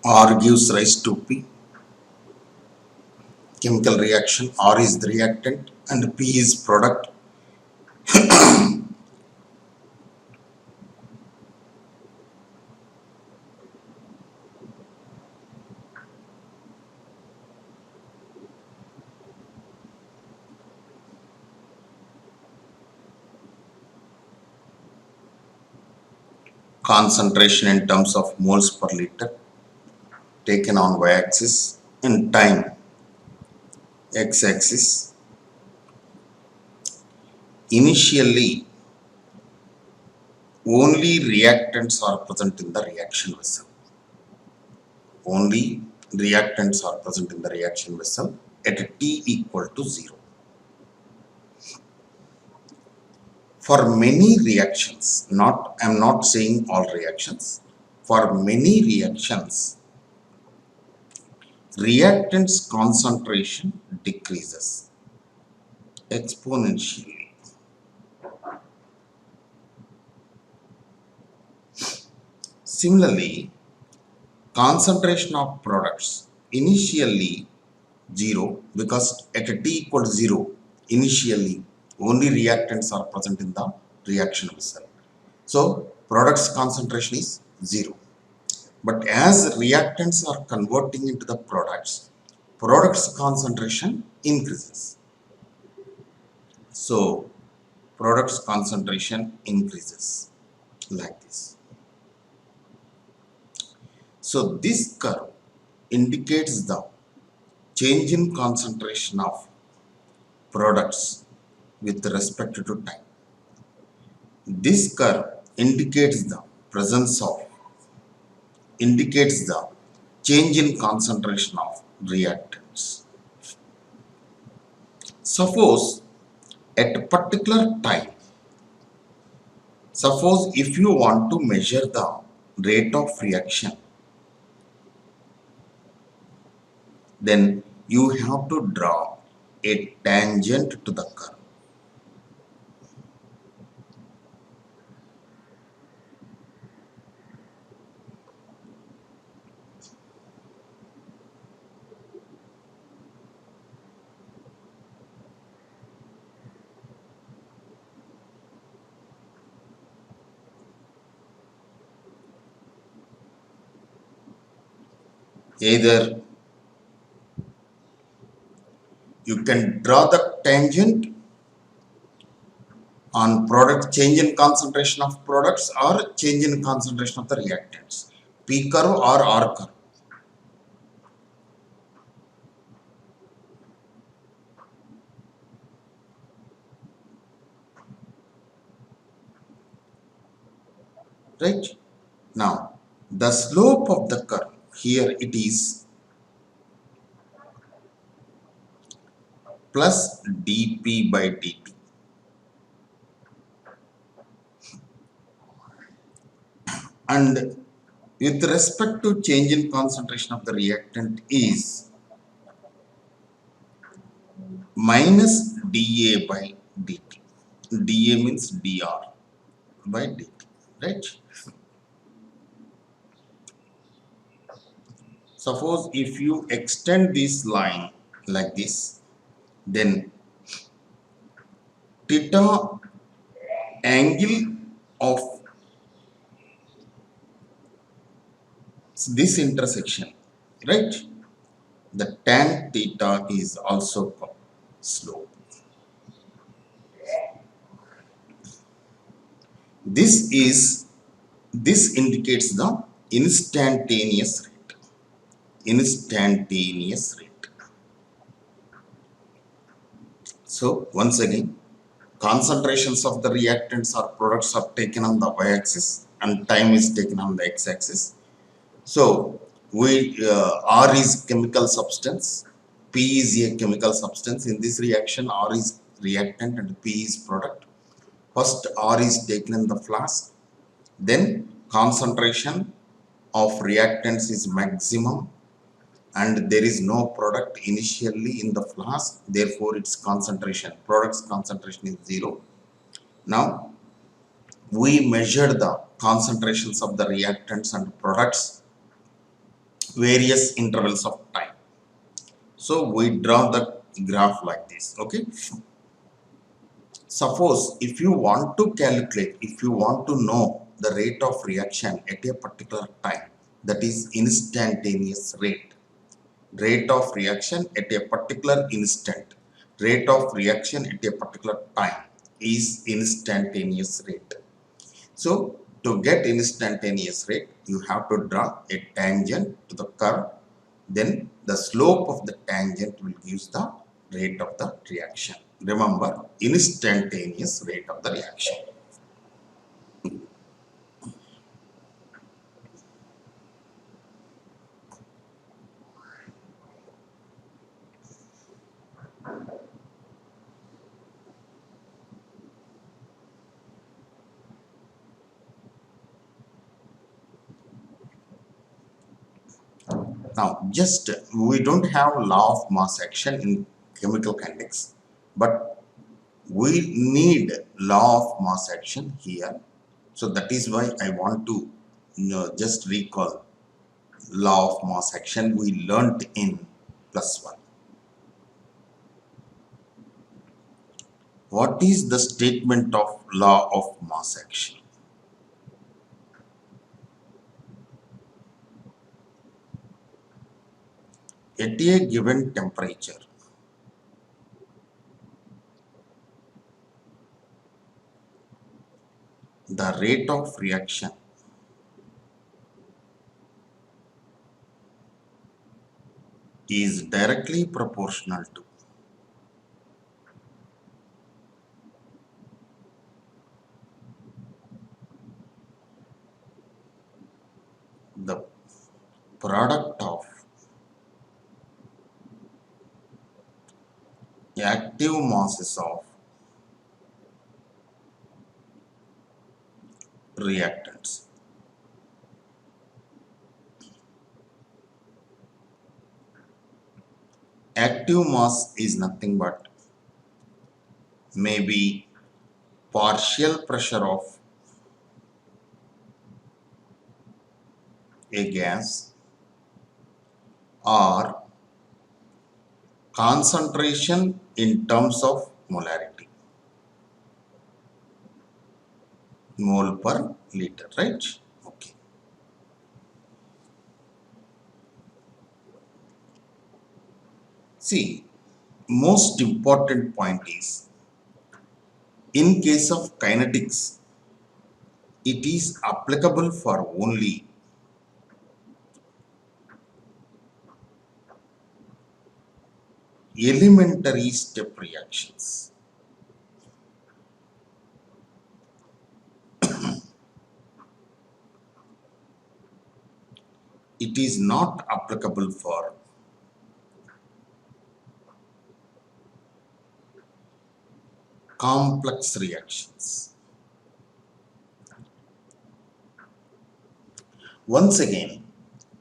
R gives rise to P, chemical reaction. R is the reactant and P is product. Concentration in terms of moles per liter taken on y-axis and time x-axis. Initially, only reactants are present in the reaction vessel. Only reactants are present in the reaction vessel at T equal to 0. For many reactions, I am not saying all reactions, for many reactions, reactants concentration decreases exponentially. Similarly, concentration of products initially 0, because at T equal to 0, initially only reactants are present in the reaction vessel. So products concentration is 0. But as reactants are converting into the products, products concentration increases. So products concentration increases like this. So this curve indicates the change in concentration of products with respect to time. This curve indicates the presence of, indicates the change in concentration of reactants. Suppose at a particular time, suppose if you want to measure the rate of reaction, then you have to draw a tangent to the curve. Either you can draw the tangent on product change in concentration of products or change in concentration of the reactants, P curve or R curve. Right? Now, the slope of the curve, here it is plus dP by dt. And with respect to change in concentration of the reactant is minus dA by dt. dA means dR by dt, right? Suppose if you extend this line like this, then theta angle of this intersection, right? The tan theta is also slope. This indicates the instantaneous rate. Instantaneous rate. So once again, concentrations of the reactants or products are taken on the y-axis and time is taken on the x-axis. So R is chemical substance, P is a chemical substance. In this reaction, R is reactant and P is product. First R is taken in the flask, then concentration of reactants is maximum and there is no product initially in the flask, therefore its concentration, product's concentration is 0. Now we measure the concentrations of the reactants and products various intervals of time. So we draw the graph like this. Okay, suppose if you want to calculate, if you want to know the rate of reaction at a particular time, that is instantaneous rate of reaction at a particular instant, rate of reaction at a particular time is instantaneous rate. So to get instantaneous rate, you have to draw a tangent to the curve, then the slope of the tangent will give the rate of the reaction. Remember, instantaneous rate of the reaction. Now, just we don't have law of mass action in chemical kinetics, but we need law of mass action here. So that is why I want to just recall law of mass action we learnt in +1. What is the statement of law of mass action? At a given temperature, the rate of reaction is directly proportional to the product of active masses of reactants. Active mass is nothing but maybe partial pressure of a gas or concentration in terms of molarity, mole per liter, right? Okay. See, most important point is, in case of kinetics, it is applicable for only elementary step reactions. It is not applicable for complex reactions. Once again,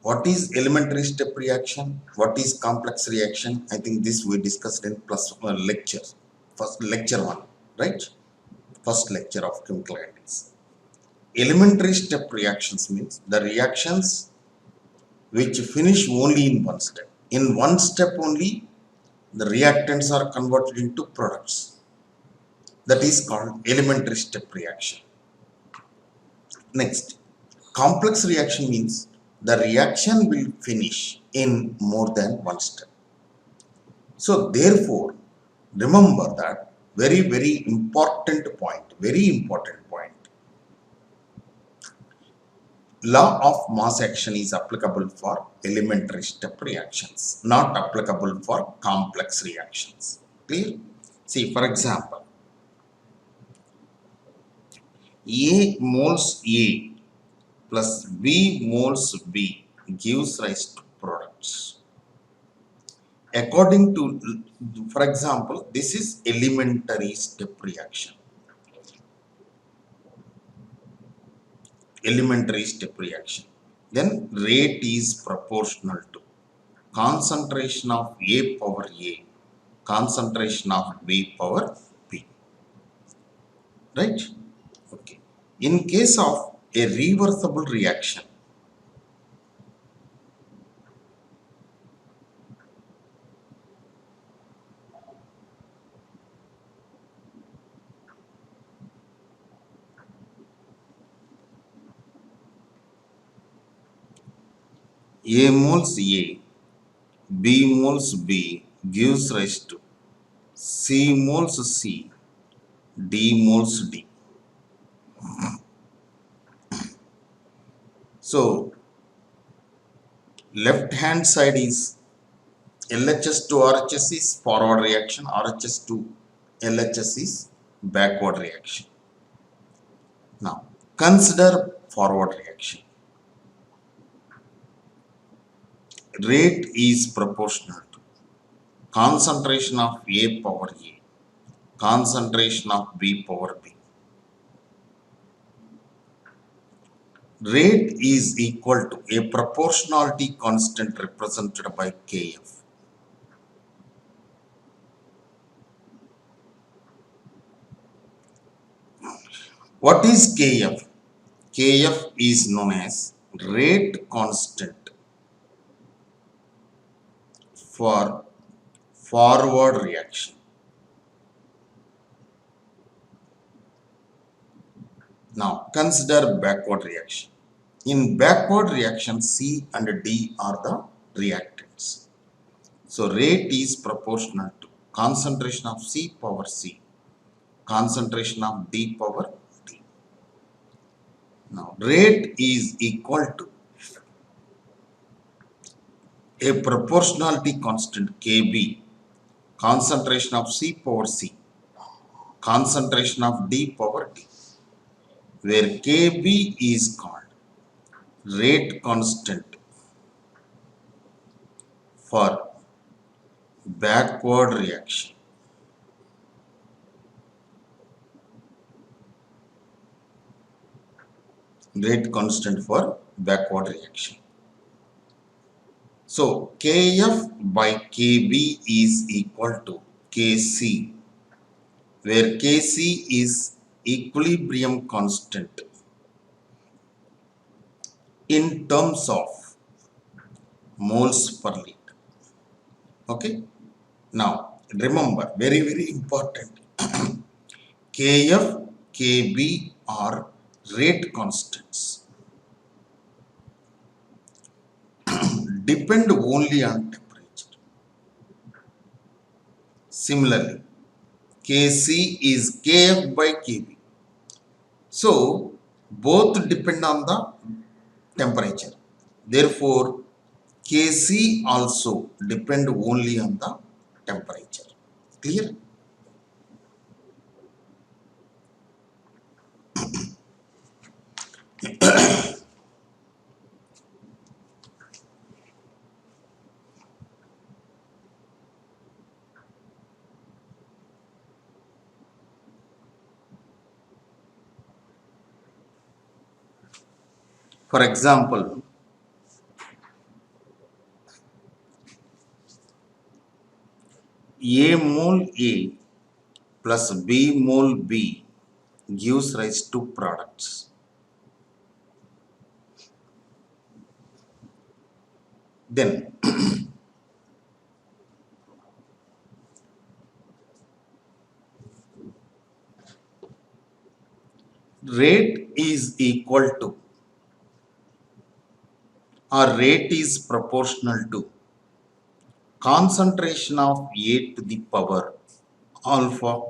what is elementary step reaction? What is complex reaction? I think this we discussed in +1 lecture, first lecture 1, right? First lecture of chemical kinetics. Elementary step reactions means the reactions which finish only in one step. In one step only, the reactants are converted into products. That is called elementary step reaction. Next, complex reaction means the reaction will finish in more than one step. So therefore, remember that very important point, law of mass action is applicable for elementary step reactions, not applicable for complex reactions. Clear? See, for example, A moles A plus B moles B gives rise to products. According to, for example, this is elementary step reaction. Elementary step reaction. Then rate is proportional to concentration of A power A, concentration of B power B. Right? Okay. In case of a reversible reaction, A moles A, B moles B gives rise to C moles C, D moles D. So left hand side is LHS to RHS is forward reaction, RHS to LHS is backward reaction. Now consider forward reaction. Rate is proportional to concentration of A power A, concentration of B power B. Rate is equal to a proportionality constant represented by Kf. What is Kf? Kf is known as rate constant for forward reaction. Now consider backward reaction. In backward reaction, C and D are the reactants. So rate is proportional to concentration of C power C, concentration of D power D. Now rate is equal to a proportionality constant Kb, concentration of C power C, concentration of D power D, where Kb is called rate constant for backward reaction. Rate constant for backward reaction. So Kf by Kb is equal to Kc, where Kc is equilibrium constant in terms of moles per liter. Okay. Now remember, very important, Kf, Kb are rate constants, depend only on temperature. Similarly, Kc is Kf by Kb. So both depend on the temperature. Therefore, Kc also depend only on the temperature. Clear? For example, A mole A plus B mole B gives rise to products. Then rate is equal to, or rate is proportional to concentration of A to the power alpha,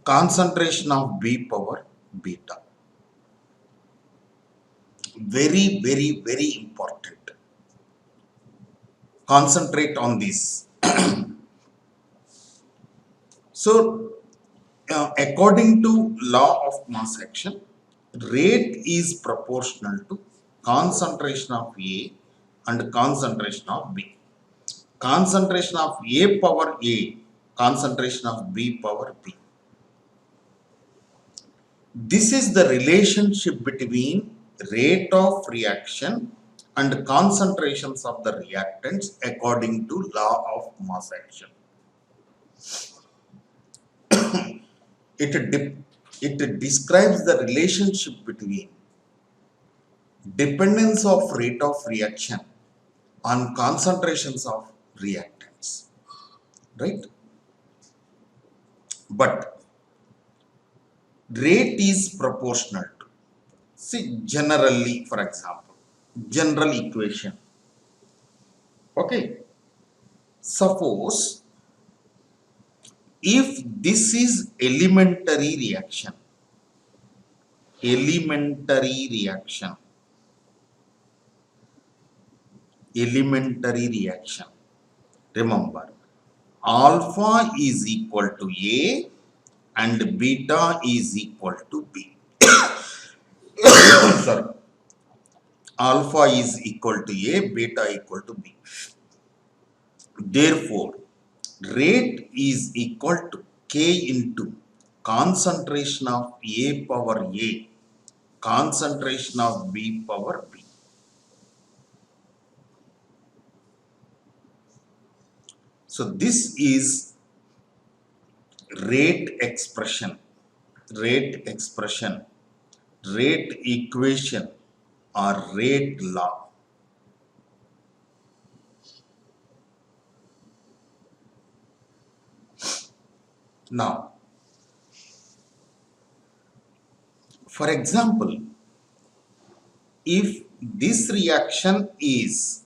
concentration of B power beta. Very important. Concentrate on this. So according to law of mass action, rate is proportional to concentration of A and concentration of B. Concentration of A power A, concentration of B power B. This is the relationship between rate of reaction and concentrations of the reactants according to law of mass action. It describes the relationship between dependence of rate of reaction on concentrations of reactants, right? But rate is proportional to, see, generally, for example, general equation. Okay. Suppose if this is elementary reaction, elementary reaction. Remember, alpha is equal to A and beta is equal to B. Sorry. Alpha is equal to A, beta equal to B. Therefore, rate is equal to K into concentration of A power A, concentration of B power B. So this is rate expression, rate expression, rate equation or rate law. Now, for example, if this reaction is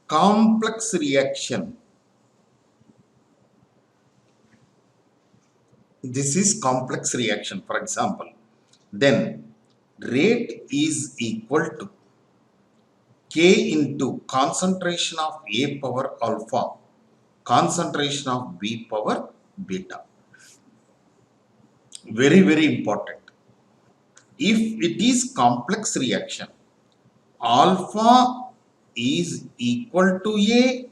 complex reaction, this is complex reaction, for example, then rate is equal to K into concentration of A power alpha, concentration of B power beta. Very, very important. If it is complex reaction, alpha is equal to A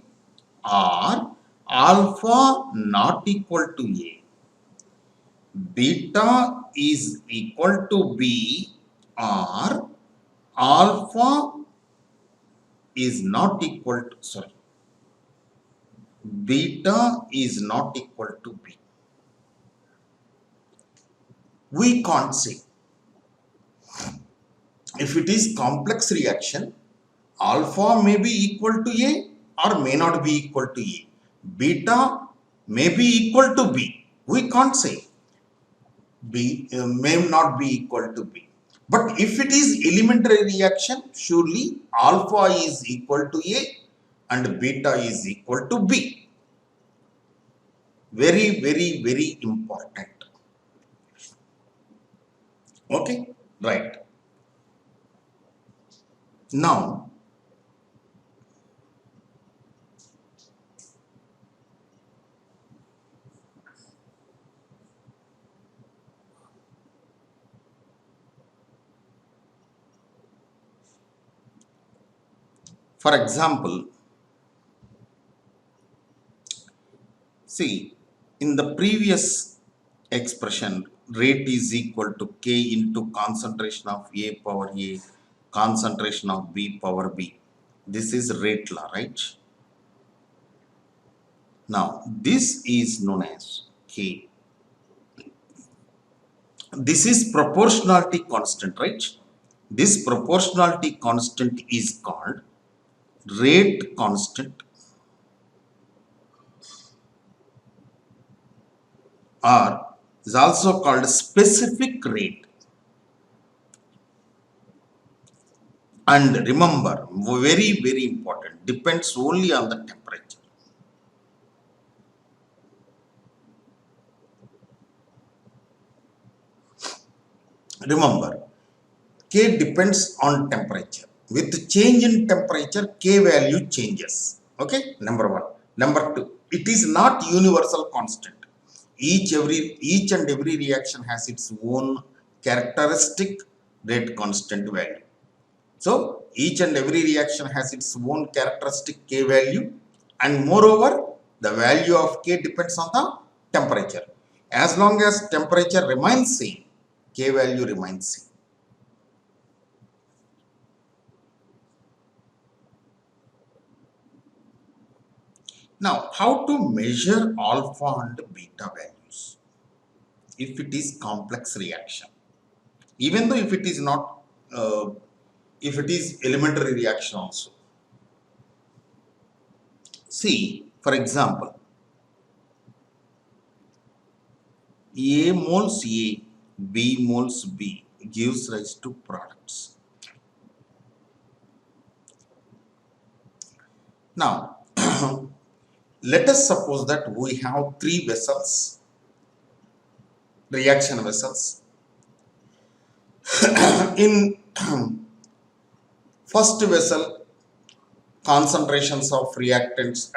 or alpha not equal to A. Beta is equal to B or alpha is not equal to, sorry, beta is not equal to B. We can't say. If it is complex reaction, alpha may be equal to A or may not be equal to A. Beta may be equal to B. We can't say. B may not be equal to B. But if it is elementary reaction, surely alpha is equal to A and beta is equal to B. Very, very, very important. Okay, right. Now, for example, see, in the previous expression, rate is equal to K into concentration of A power A, concentration of B power B. This is rate law, right? Now, this is known as K. This is proportionality constant, right? This proportionality constant is called rate constant or is also called specific rate. And remember, very, very important, depends only on the temperature. Remember, K depends on temperature. With change in temperature, K value changes. Okay, number one. Number two, it is not universal constant. Each and every reaction has its own characteristic rate constant value. So each and every reaction has its own characteristic K value, and moreover, the value of K depends on the temperature. As long as temperature remains same, K value remains same. Now, how to measure alpha and beta values if it is complex reaction? Even though if it is not, if it is elementary reaction also. See, for example, A moles A, B moles B gives rise to products. Now, let us suppose that we have three vessels, reaction vessels. In first vessel, concentrations of reactants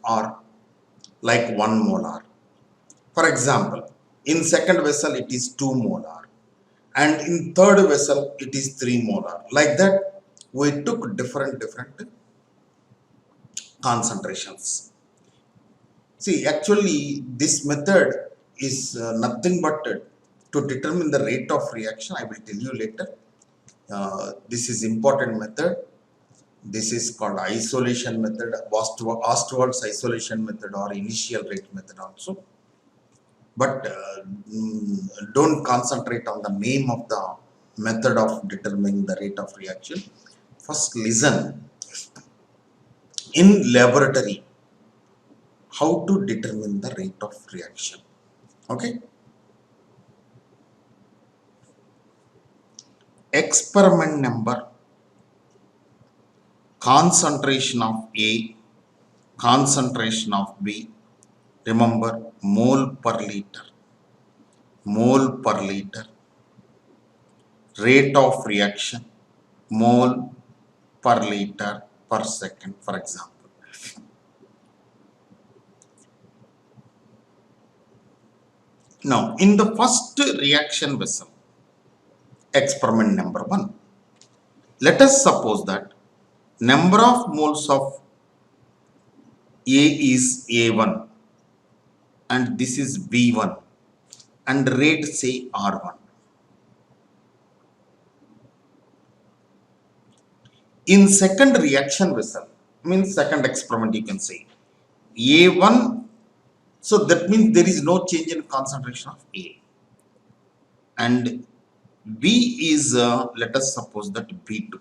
are like 1 molar. For example, in second vessel it is 2 molar, and in third vessel it is 3 molar. Like that, we took different concentrations. See, actually, this method is nothing but to determine the rate of reaction. I will tell you later. This is important method. This is called isolation method, Ostwald's isolation method, or initial rate method also. But don't concentrate on the name of the method of determining the rate of reaction. First, listen. In laboratory, how to determine the rate of reaction. Okay. Experiment number, concentration of A, concentration of B. Remember, mole per liter, rate of reaction, mole per liter per second, for example. Now, in the first reaction vessel, experiment number 1, let us suppose that number of moles of A is A1 and this is B1 and rate say R1. In second reaction vessel, means second experiment, you can say A1, so that means there is no change in concentration of A, and B is let us suppose that B2,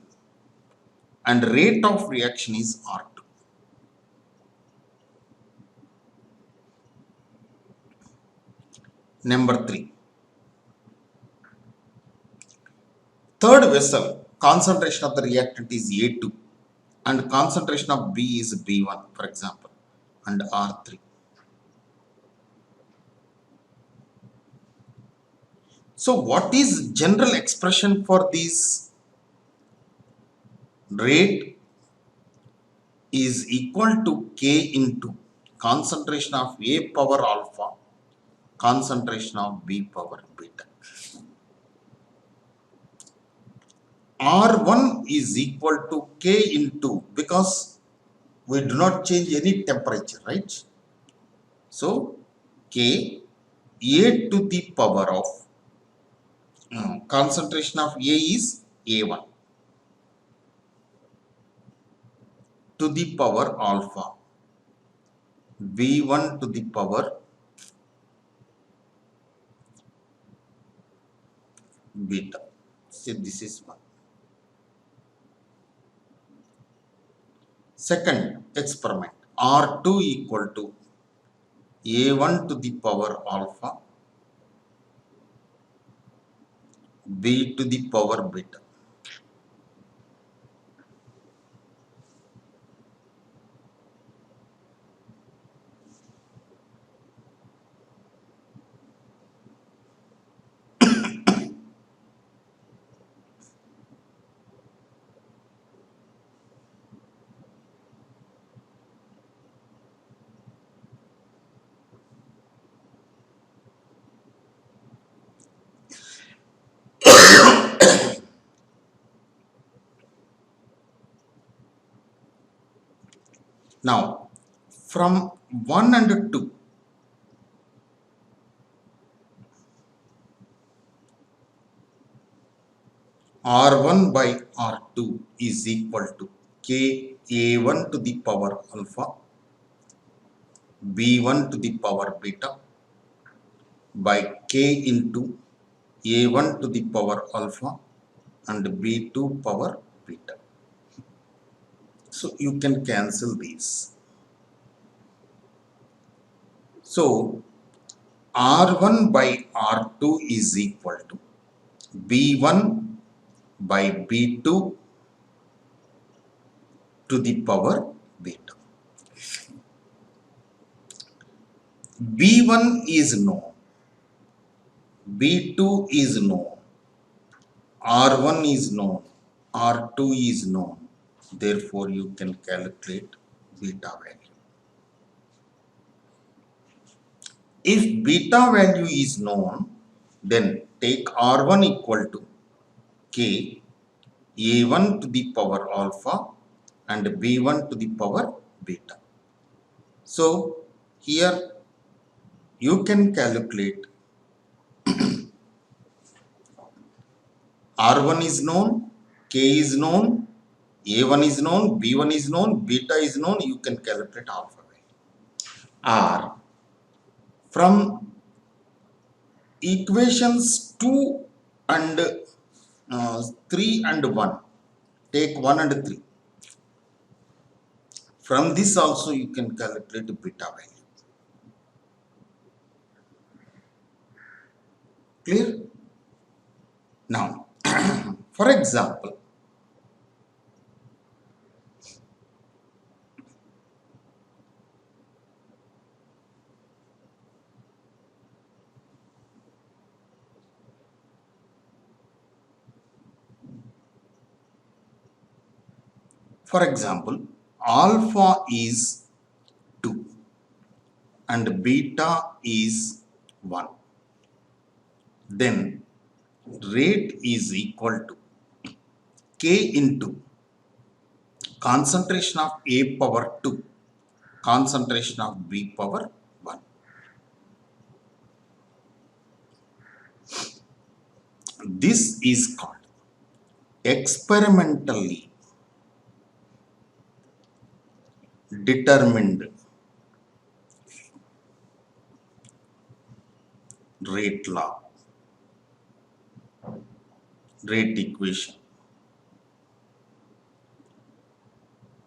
and rate of reaction is R2. Number 3, third vessel, concentration of the reactant is A2 and concentration of B is B1, for example, and R3. So what is general expression for this? Rate is equal to K into concentration of A power alpha, concentration of B power beta. R1 is equal to K into, because we do not change any temperature, right? So K, A to the power of concentration of A is A1 to the power alpha, B1 to the power beta. So this is one. Second experiment, R2 equal to A1 to the power alpha, B to the power beta. Now, from 1 and 2, R1 by R2 is equal to K A1 to the power alpha, B1 to the power beta by K into A1 to the power alpha and B2 power beta. So you can cancel these. So R1 by R2 is equal to B1 by B2 to the power beta. B1 is known, B2 is known, R1 is known, R2 is known. Therefore, you can calculate beta value. If beta value is known, then take R1 equal to K, A1 to the power alpha and B1 to the power beta. So, here you can calculate R1 is known, K is known, A1 is known, B1 is known, beta is known, you can calculate alpha value. R from equations 2 and 3 and 1, take 1 and 3. From this also you can calculate beta value. Clear? Now, for example, alpha is 2 and beta is 1. Then rate is equal to K into concentration of A power 2, concentration of B power 1. This is called experimentally determined rate law, rate equation.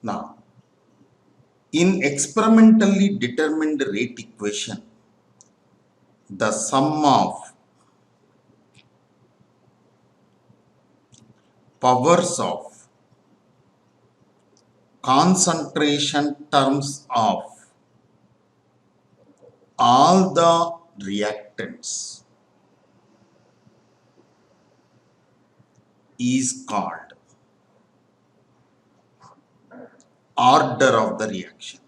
Now, in experimentally determined rate equation, the sum of powers of concentration terms of all the reactants is called order of the reaction.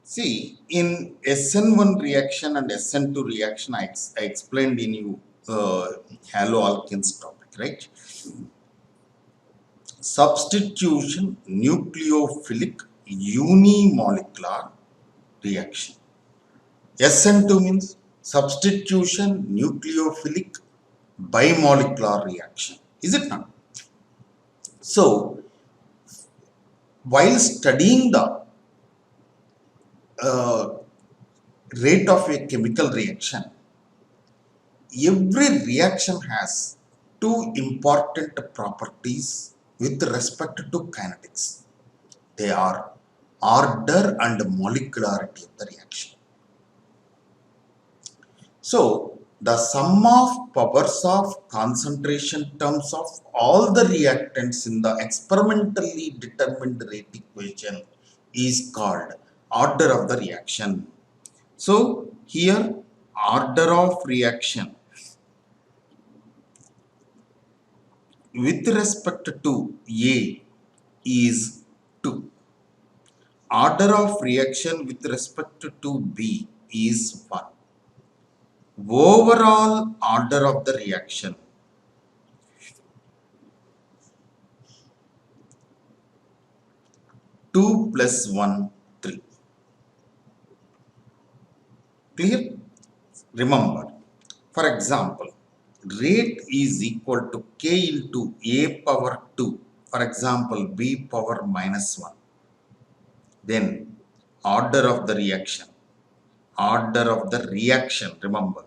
See, in SN1 reaction and SN2 reaction, I explained in you haloalkanes topic, right? Substitution nucleophilic unimolecular reaction. SN2 means substitution nucleophilic bimolecular reaction. Is it not? So, while studying the rate of a chemical reaction, every reaction has two important properties with respect to kinetics. They are order and molecularity of the reaction. So, the sum of powers of concentration terms of all the reactants in the experimentally determined rate equation is called order of the reaction. So, here order of reaction with respect to A is 2. Order of reaction with respect to B is 1. Overall order of the reaction two plus 1, 3. Clear? Remember, for example, rate is equal to K into A power 2, for example, B power minus 1. Then order of the reaction, remember,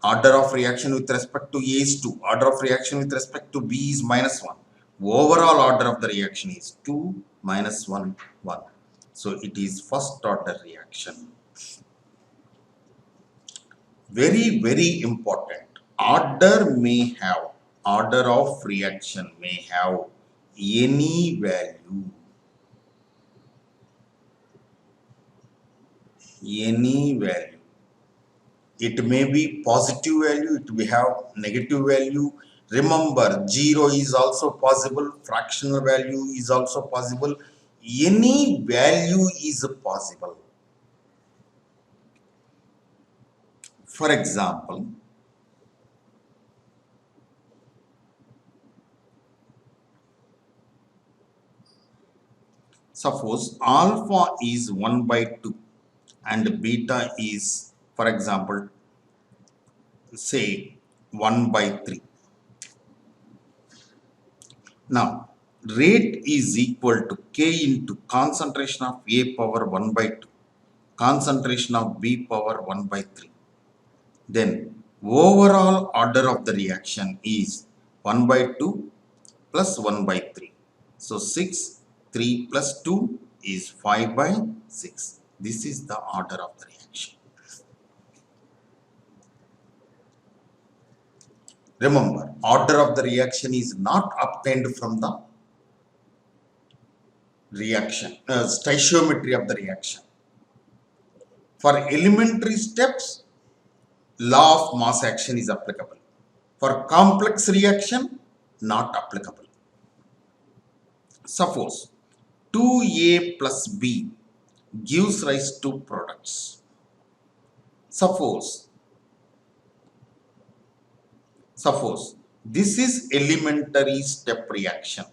order of reaction with respect to A is 2, order of reaction with respect to B is minus 1. Overall order of the reaction is 2 minus 1, 1. So it is first order reaction. Very, very important. order of reaction may have any value, any value. It may be positive value, it may have negative value. Remember, zero is also possible, fractional value is also possible. Any value is possible. For example, suppose alpha is 1 by 2 and beta is, for example, say 1 by 3. Now, rate is equal to K into concentration of A power 1 by 2, concentration of B power 1 by 3. Then, overall order of the reaction is 1 by 2 plus 1 by 3. So, 6, 3 plus 2 is 5 by 6. This is the order of the reaction. Remember, order of the reaction is not obtained from the reaction, stoichiometry of the reaction. For elementary steps, law of mass action is applicable. For complex reaction, not applicable. Suppose 2A plus B gives rise to products. Suppose this is elementary step reaction.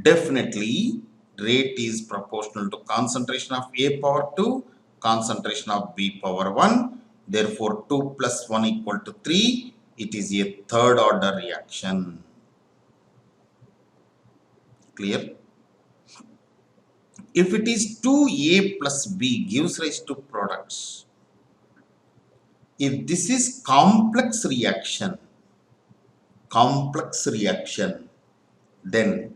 Definitely, rate is proportional to concentration of A power 2, concentration of B power 1. Therefore, 2 plus 1 equal to 3. It is a third order reaction. Clear? If it is 2A plus B gives rise to products, if this is complex reaction, then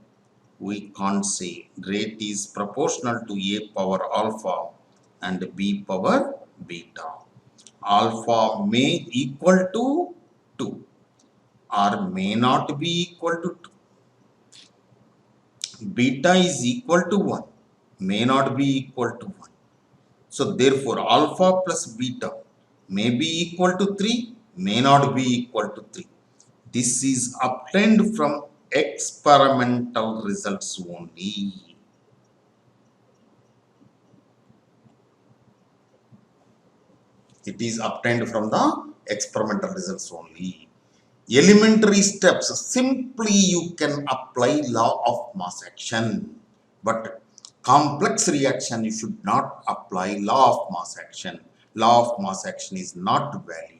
we can't say rate is proportional to A power alpha and B power beta. Alpha may equal to 2 or may not be equal to 2. Beta is equal to 1, may not be equal to 1. So therefore, alpha plus beta may be equal to 3, may not be equal to 3. This is obtained from experimental results only. It is obtained from the experimental results only. Elementary steps, simply you can apply law of mass action. But complex reaction, you should not apply law of mass action. Law of mass action is not valid.